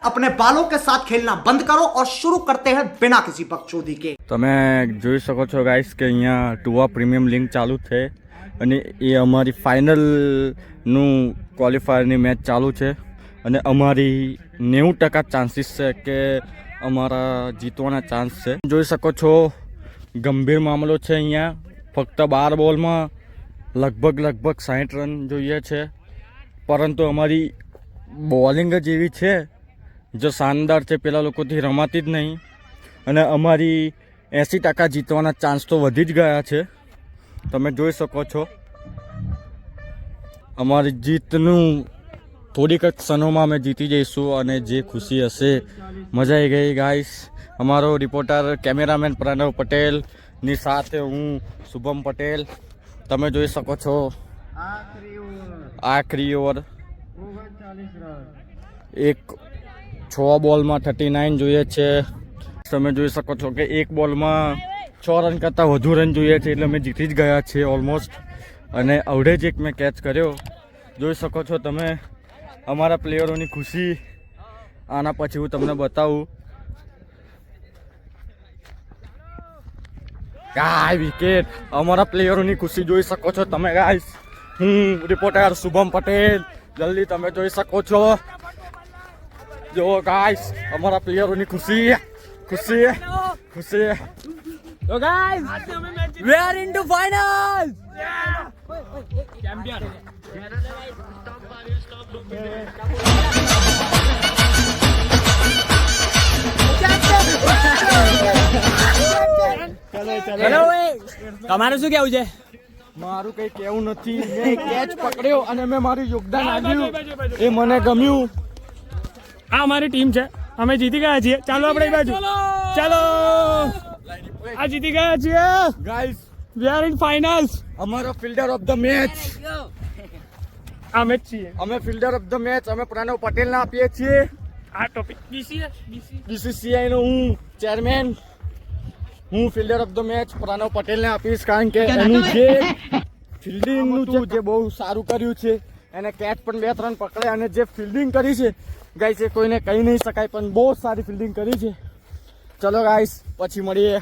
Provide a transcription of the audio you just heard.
अपने बालों के साथ खेलना બંધ કરો और शुरू करते हैं बिना किसी बकचोदी के। તમે જોઈ શકો છો ગાઈસ કે અહીંયા ટુવા પ્રીમિયમ લીગ ચાલુ છે અને એ અમારી ફાઇનલનું ક્વોલિફાયરની મેચ ચાલુ છે અને અમારી 90% ચાન્સીસ છે કે અમારા જીતવાના ચાન્સ છે। જોઈ શકો છો ગંભીર મામલો છે અહીંયા, ફક્ત 12 બોલમાં લગભગ 60 રન જોઈએ છે, પરંતુ અમારી બોલિંગ જ એવી છે જો શાનદાર છે, પેલા લોકોથી રમાતી જ નહીં અને અમારી 80% જીતવાના ચાન્સ તો વધી જ ગયા છે। તમે જોઈ શકો છો અમારી જીતનું થોડીક જ ક્ષણોમાં અમે જીતી જઈશું અને જે ખુશી હશે મજા આવી ગઈ ગાઈસ। અમારો રિપોર્ટર કેમેરામેન પ્રણવ પટેલની સાથે હું શુભમ પટેલ। તમે જોઈ શકો છો આખરી ઓવર 6 બોલમાં 39 જોઈએ છે। તમે જોઈ શકો છો કે એક બોલમાં 6 રન કરતાં વધુ રન જોઈએ છે, એટલે અમે જીતી જ ગયા છીએ ઓલમોસ્ટ। અને અવડે જ એક મેં કેચ કર્યો, જોઈ શકો છો તમે અમારા પ્લેયરોની ખુશી। આના પછી હું તમને બતાવું ગાય વિકેટ, અમારા પ્લેયરોની ખુશી જોઈ શકો છો તમે ગાઈસ। હું રિપોર્ટર શુભમ પટેલ, જલ્દી તમે જોઈ શકો છો, જો ગાઈસ અમારા પ્લેયરોની ખુશી ખુશી ખુશી। So guys, we are into finals. Champion. ચલો તમારું શું કેવું છે? મારું કઈ કેવું નથી, મેં કેચ પકડ્યો અને મેં મારું યોગદાન આપ્યું, એ મને ગમ્યું। આ અમારી ટીમ છે, અમે જીતી ગયા છીએ। ચાલો આપણે એ બાજુ ચાલો, આ જીતી ગયા છીએ guys. We are in finals. અમારો ફિલ્ડર ઓફ ધ મેચ અમે જ છીએ, અમે ફિલ્ડર ઓફ ધ મેચ અમે પ્રણવ પટેલને આપીએ છીએ। આ ટોપિક BCCI નો હું ચેરમેન, હું fielder of the match Pranav પટેલને આપીશ, કારણ કે એનું જે ફિલ્ડિંગનું જે બહુ સારું કર્યું છે, એને કેચ પણ 2-3 પકડે અને જે ફિલ્ડિંગ કરી છે ગાઈસ એ કોઈને કહી નહીં શકાય, પણ બહુ સારી ફિલ્ડિંગ કરી છે। ચલો ગાઈસ પછી મળીએ।